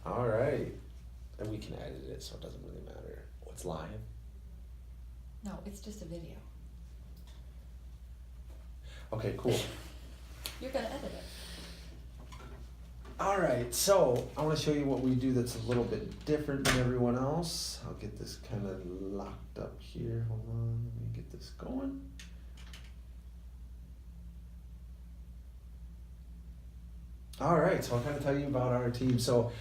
All right. And we can edit it, so it doesn't really matter. What's live? No, it's just a video. Okay, cool. You're gonna edit it. All right, so I want to show you what we do that's a little bit different than everyone else. I'll get this kind of locked up here. Hold on, let me get this going. All right, so I'll kind of tell you about our team. So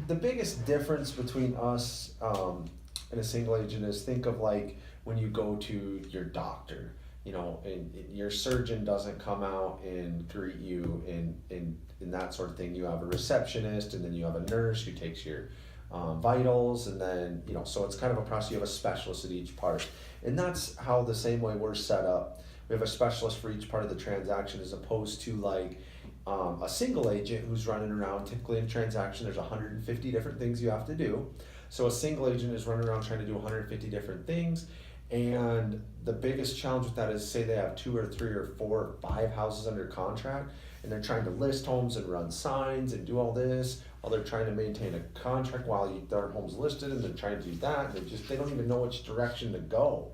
the biggest difference between us and a single agent is, think of like when you go to your doctor, you know, and your surgeon doesn't come out and greet you and that sort of thing. You have a receptionist, and then you have a nurse who takes your vitals, and then, you know, so it's kind of a process. You have a specialist at each part. And that's how, the same way we're set up. We have a specialist for each part of the transaction, as opposed to like a single agent who's running around. Typically in a transaction, there's 150 different things you have to do. So a single agent is running around trying to do 150 different things. And the biggest challenge with that is, say they have 2 or 3 or 4 or 5 houses under contract, and they're trying to list homes and run signs and do all this while they're trying to maintain a contract while their home's listed, and they're trying to do that, and they don't even know which direction to go.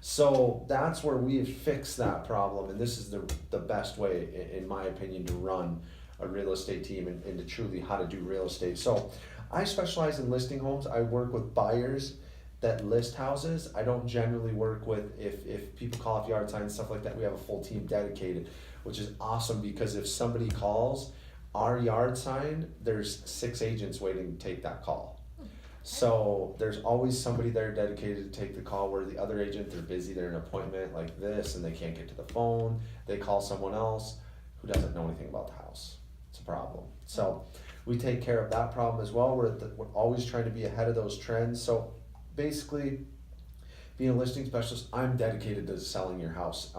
So that's where we have fixed that problem, and this is the best way, in my opinion, to run a real estate team and to truly how to do real estate. So I specialize in listing homes. I work with buyers that list houses. I don't generally work with, if people call off yard signs, stuff like that, we have a full team dedicated, which is awesome, because if somebody calls our yard sign, there's 6 agents waiting to take that call. So there's always somebody there dedicated to take the call, where the other agent, they're busy, they're in an appointment like this, and they can't get to the phone. They call someone else who doesn't know anything about the house. It's a problem. So we take care of that problem as well. We're always trying to be ahead of those trends. So basically, being a listing specialist, I'm dedicated to selling your house.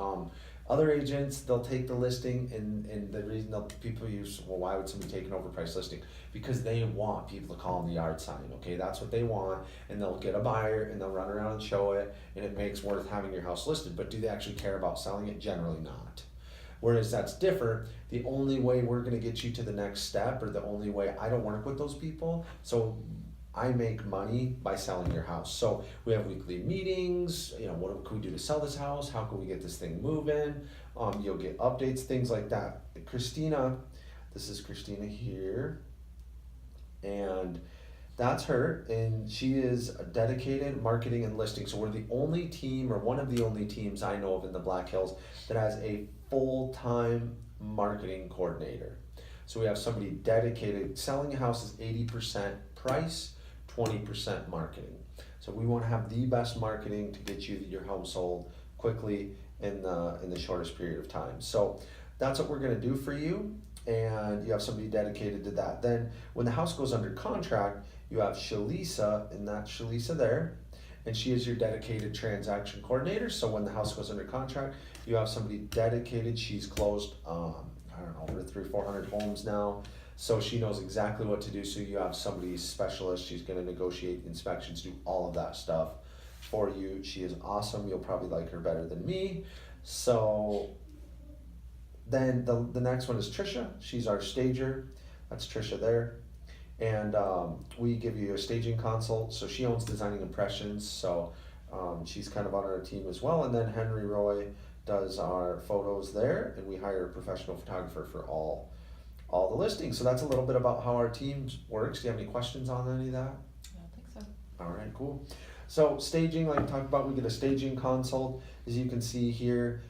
Other agents, they'll take the listing, and the reason people use, well, why would somebody take an overpriced listing? Because they want people to call them the yard sign, okay? That's what they want, and they'll get a buyer, and they'll run around and show it, and it makes worth having your house listed. But do they actually care about selling it? Generally not. Whereas that's different. The only way we're gonna get you to the next step, or the only way, I don't work with those people, so I make money by selling your house. So we have weekly meetings, you know, what can we do to sell this house? How can we get this thing moving? You'll get updates, things like that. Christina, this is Christina here, and that's her, and she is a dedicated marketing and listing. So we're the only team, or one of the only teams I know of in the Black Hills, that has a full-time marketing coordinator. So we have somebody dedicated. Selling a house is 80% price, 20% marketing. So we want to have the best marketing to get you your home sold quickly in the shortest period of time. So that's what we're going to do for you, and you have somebody dedicated to that. Then when the house goes under contract, you have Shalisa, and that's Shalisa there, and she is your dedicated transaction coordinator. So when the house goes under contract, you have somebody dedicated. She's closed I don't know, over 300-400 homes now. So she knows exactly what to do. So you have somebody specialist. She's going to negotiate inspections, do all of that stuff for you. She is awesome. You'll probably like her better than me. So then the next one is Trisha. She's our stager. That's Trisha there. And we give you a staging consult. So she owns Designing Impressions. So she's kind of on our team as well. And then Henry Roy does our photos there, and we hire a professional photographer for all the listings. So that's a little bit about how our team works. Do you have any questions on any of that? I don't think so. All right, cool. So staging, like I talked about, we get a staging consult. As you can see here,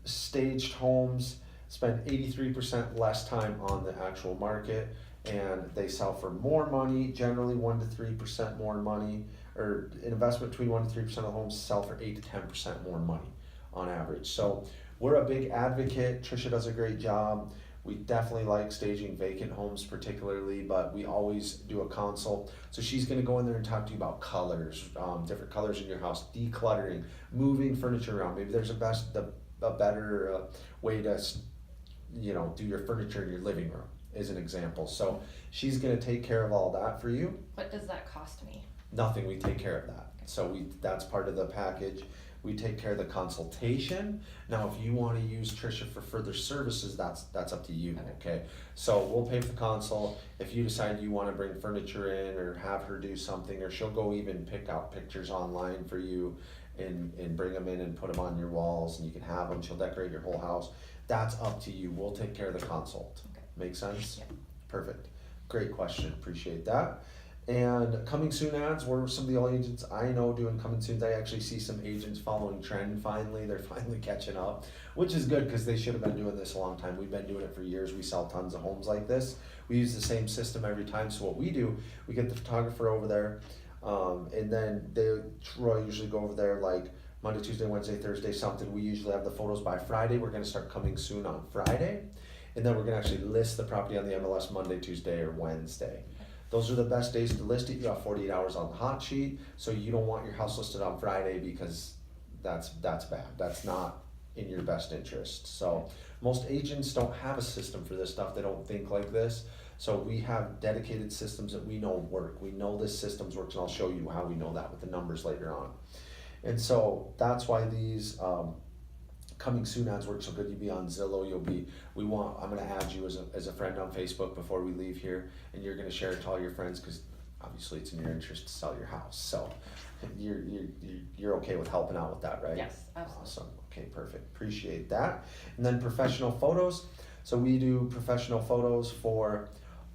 staged homes spend 83% less time on the actual market, and they sell for more money, generally 1 to 3% more money, or an investment between 1 to 3% of homes sell for 8 to 10% more money on average. So we're a big advocate. Trisha does a great job. We definitely like staging vacant homes particularly, but we always do a consult. So she's gonna go in there and talk to you about colors, different colors in your house, decluttering, moving furniture around. Maybe there's a better way to, you know, do your furniture in your living room, as an example. So she's gonna take care of all that for you. What does that cost me? Nothing, we take care of that. So that's part of the package. We take care of the consultation. Now, if you wanna use Tricia for further services, that's up to you, okay? So we'll pay for the consult. If you decide you wanna bring furniture in or have her do something, or she'll go even pick out pictures online for you and bring them in and put them on your walls, and you can have them, she'll decorate your whole house. That's up to you, we'll take care of the consult. Okay. Make sense? Yeah. Perfect, great question, appreciate that. And coming soon ads, we're some of the only agents I know doing coming soon. I actually see some agents following trend finally, they're finally catching up, which is good because they should have been doing this a long time. We've been doing it for years, we sell tons of homes like this. We use the same system every time, so what we do, we get the photographer over there, and then Troy usually go over there like Monday, Tuesday, Wednesday, Thursday, something. We usually have the photos by Friday. We're gonna start coming soon on Friday. And then we're gonna actually list the property on the MLS Monday, Tuesday, or Wednesday. Those are the best days to list it. You have 48 hours on the hot sheet, so you don't want your house listed on Friday because that's bad. That's not in your best interest. So most agents don't have a system for this stuff. They don't think like this. So we have dedicated systems that we know work. We know this systems works, and I'll show you how we know that with the numbers later on. And so that's why these coming soon ads work so good. You'll be on Zillow, I'm gonna add you as a friend on Facebook before we leave here, and you're gonna share it to all your friends, because obviously it's in your interest to sell your house. So you're okay with helping out with that, right? Yes, absolutely. Awesome, okay, perfect, appreciate that. And then professional photos. So we do professional photos for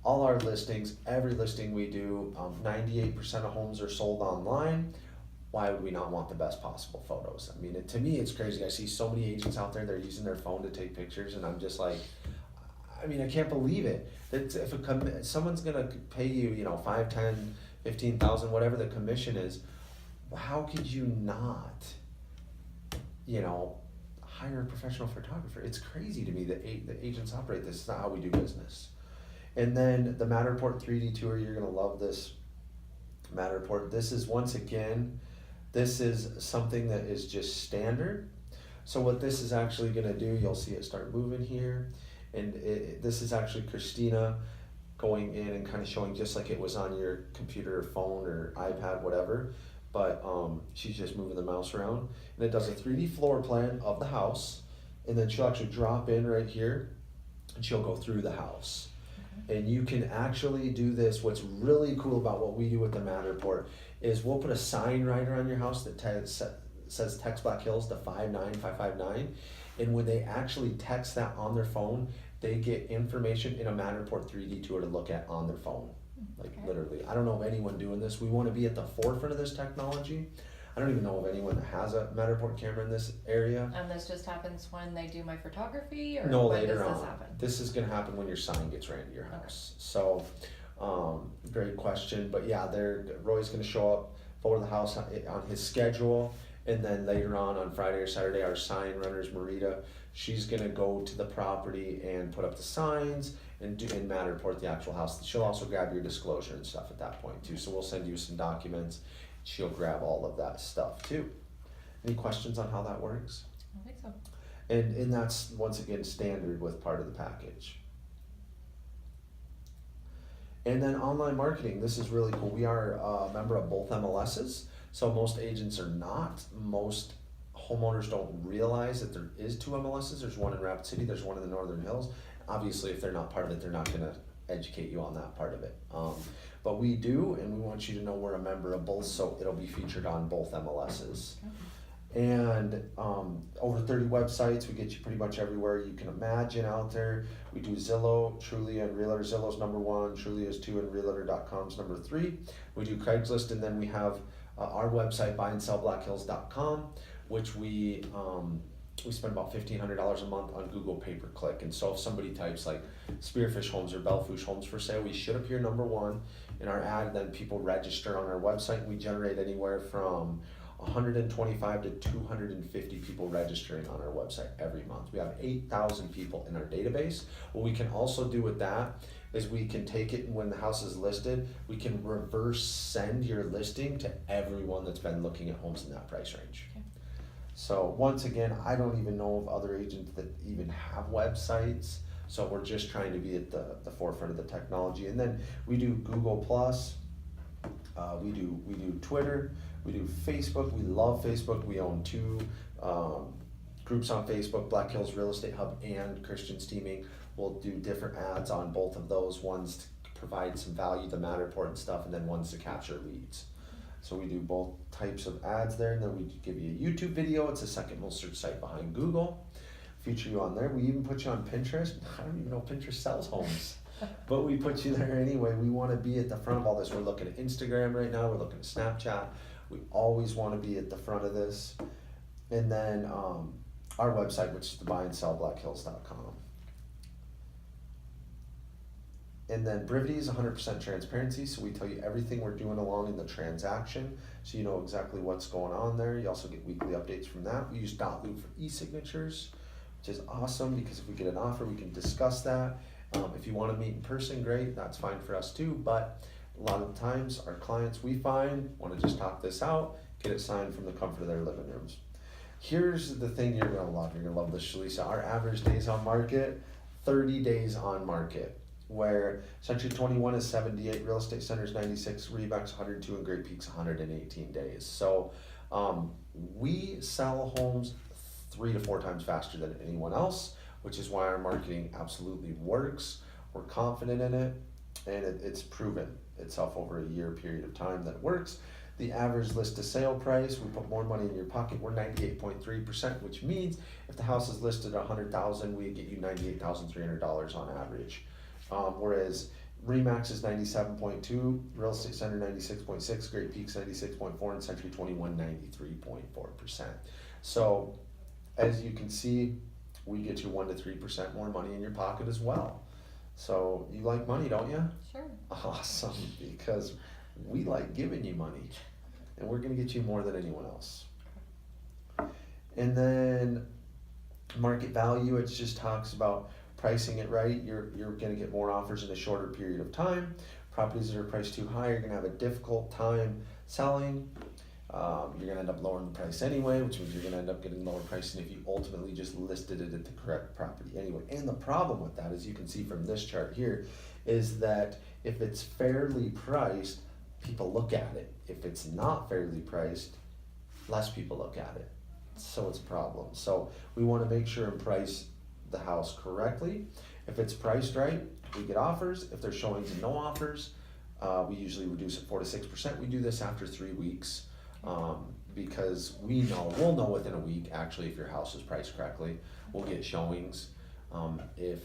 all our listings. Every listing we do, 98% of homes are sold online. Why would we not want the best possible photos? I mean, to me, it's crazy. I see so many agents out there, they're using their phone to take pictures, and I'm just like, I mean, I can't believe it. That if someone's gonna pay you, 5, 10, 15,000, whatever the commission is, how could you not, hire a professional photographer? It's crazy to me that the agents operate this. It's not how we do business. And then the Matterport 3D tour, you're gonna love this Matterport. This is, once again, this is something that is just standard. So what this is actually gonna do, you'll see it start moving here, and this is actually Christina going in and kind of showing just like it was on your computer or phone or iPad, whatever, but she's just moving the mouse around, and it does a 3D floor plan of the house, and then she'll actually drop in right here, and she'll go through the house. And you can actually do this. What's really cool about what we do with the Matterport is we'll put a sign right around your house that says text Black Hills to 59559, and when they actually text that on their phone, they get information in a Matterport 3D tour to look at on their phone. Like literally, I don't know of anyone doing this. We want to be at the forefront of this technology. I don't even know of anyone that has a Matterport camera in this area. And this just happens when they do my photography, or No, when later does this on. happen? This is gonna happen when your sign gets ran to your house. So, great question, but yeah, Roy's gonna show up for the house on his schedule, and then later on Friday or Saturday, our sign runners, Marita, she's gonna go to the property and put up the signs and Matterport the actual house. She'll also grab your disclosure and stuff at that point too, so we'll send you some documents. She'll grab all of that stuff too. Any questions on how that works? I think so. And that's, once again, standard with part of the package. And then online marketing, this is really cool. We are a member of both MLSs, so most agents are not. Most homeowners don't realize that there is 2 MLSs. There's one in Rapid City, there's one in the Northern Hills. Obviously, if they're not part of it, they're not gonna educate you on that part of it. But we do, and we want you to know we're a member of both, so it'll be featured on both MLSs. And over 30 websites, we get you pretty much everywhere you can imagine out there. We do Zillow, Trulia, and Realtor. Zillow's #1, Trulia is 2, and Realtor.com's #3. We do Craigslist, and then we have our website, buyandsellblackhills.com, which we spend about $1,500 a month on Google pay-per-click. And so if somebody types like Spearfish Homes or Bellfouche Homes for sale, we should appear #1 in our ad. Then people register on our website. We generate anywhere from 125 to 250 people registering on our website every month. We have 8,000 people in our database. What we can also do with that is we can take it, and when the house is listed, we can reverse send your listing to everyone that's been looking at homes in that price range. Okay. So once again, I don't even know of other agents that even have websites. So we're just trying to be at the forefront of the technology. And then we do Google Plus. We do Twitter, we do Facebook. We love Facebook. We own two groups on Facebook: Black Hills Real Estate Hub and Christians Teaming. We'll do different ads on both of those, ones to provide some value, the Matterport and stuff, and then ones to capture leads. So we do both types of ads there, and then we give you a YouTube video. It's the second most searched site behind Google. Feature you on there. We even put you on Pinterest. I don't even know Pinterest sells homes, but we put you there anyway. We want to be at the front of all this. We're looking at Instagram right now. We're looking at Snapchat. We always want to be at the front of this. And then our website, which is the buyandsellblackhills.com. And then Brevity is 100% transparency, so we tell you everything we're doing along in the transaction, so you know exactly what's going on there. You also get weekly updates from that. We use .loop for e-signatures, which is awesome because if we get an offer, we can discuss that. If you want to meet in person, great, that's fine for us too, but a lot of the times our clients, we find, want to just talk this out, get it signed from the comfort of their living rooms. Here's the thing you're going to love. You're going to love this, Shalisa. Our average days on market, 30 days on market. Where Century 21 is 78, Real Estate Centers 96, Rebec's 102, and Great Peaks 118 days. So we sell homes 3 to 4 times faster than anyone else, which is why our marketing absolutely works. We're confident in it, and it's proven itself over a year period of time that it works. The average list to sale price, we put more money in your pocket, we're 98.3%, which means if the house is listed at $100,000, we get you $98,300 on average. Whereas Remax is 97.2, Real Estate Center 96.6, Great Peaks 96.4, and Century 21 93.4%. So as you can see, we get you 1 to 3% more money in your pocket as well. So you like money, don't you? Sure. Awesome, because we like giving you money, and we're going to get you more than anyone else. And then market value, it just talks about pricing it right. You're going to get more offers in a shorter period of time. Properties that are priced too high, you're going to have a difficult time selling. You're going to end up lowering the price anyway, which means you're going to end up getting lower pricing if you ultimately just listed it at the correct property anyway. And the problem with that, as you can see from this chart here, is that if it's fairly priced, people look at it. If it's not fairly priced, less people look at it. So it's a problem. So we want to make sure and price the house correctly. If it's priced right, we get offers. If there's showings and no offers, we usually reduce it 4 to 6%. We do this after 3 weeks because we'll know within a week actually if your house is priced correctly. We'll get showings. If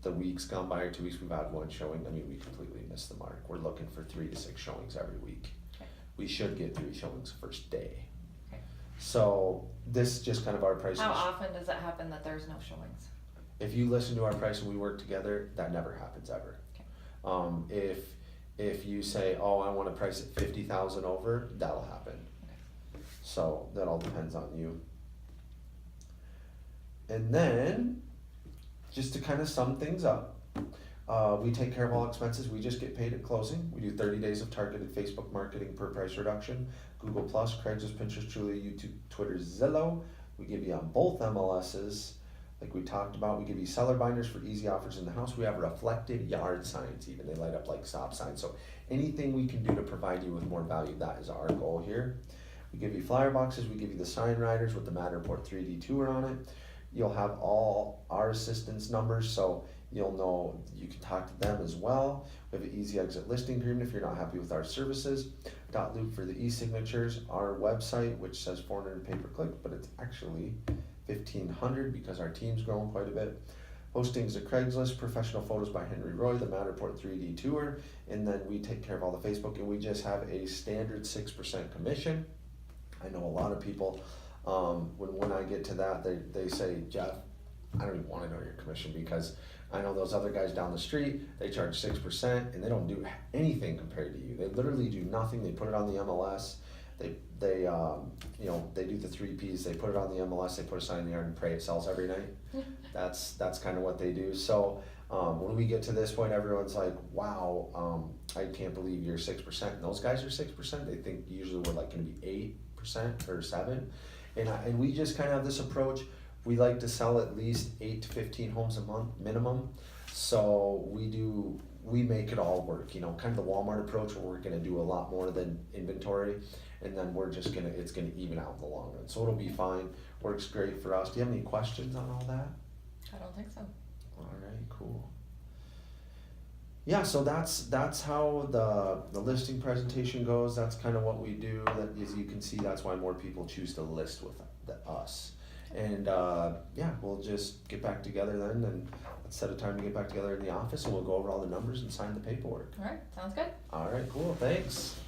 the week's gone by or 2 weeks, we've had 1 showing, I mean, we completely missed the mark. We're looking for 3 to 6 showings every week. Okay. We should get 3 showings the first day. Okay. So this is just kind of our pricing. How often does it happen that there's no showings? If you listen to our price and we work together, that never happens ever. Okay. If you say, oh, I want to price it 50,000 over, that'll happen. Okay. So that all depends on you. And then, just to kind of sum things up, we take care of all expenses. We just get paid at closing. We do 30 days of targeted Facebook marketing per price reduction. Google Plus, Craigslist, Pinterest, Trulia, YouTube, Twitter, Zillow. We give you on both MLSs, like we talked about. We give you seller binders for easy offers in the house. We have reflective yard signs even. They light up like stop signs. So anything we can do to provide you with more value, that is our goal here. We give you flyer boxes. We give you the sign riders with the Matterport 3D tour on it. You'll have all our assistants numbers, so you'll know you can talk to them as well. We have an easy exit listing agreement if you're not happy with our services. .loop for the e-signatures. Our website, which says 400 pay-per-click, but it's actually 1,500 because our team's grown quite a bit. Hostings at Craigslist, professional photos by Henry Roy, the Matterport 3D tour, and then we take care of all the Facebook, and we just have a standard 6% commission. I know a lot of people, when I get to that, they say, Jeff, I don't even want to know your commission because I know those other guys down the street, they charge 6% and they don't do anything compared to you. They literally do nothing. They put it on the MLS. They do the 3 Ps. They put it on the MLS. They put a sign in the yard and pray it sells every night. That's kind of what they do. So when we get to this point, everyone's like, wow, I can't believe you're 6%. And those guys are 6%. They think usually we're like going to be 8% or 7%. And we just kind of have this approach. We like to sell at least 8 to 15 homes a month minimum. So we make it all work, you know, kind of the Walmart approach where we're gonna do a lot more than inventory. And then it's gonna even out in the long run, so it'll be fine, works great for us. Do you have any questions on all that? I don't think so. Alright, cool. Yeah, so that's how the listing presentation goes, that's kind of what we do, that as you can see, that's why more people choose to list with us. And yeah, we'll just get back together then, and let's set a time to get back together in the office, and we'll go over all the numbers and sign the paperwork. Alright, sounds good. Alright, cool, thanks.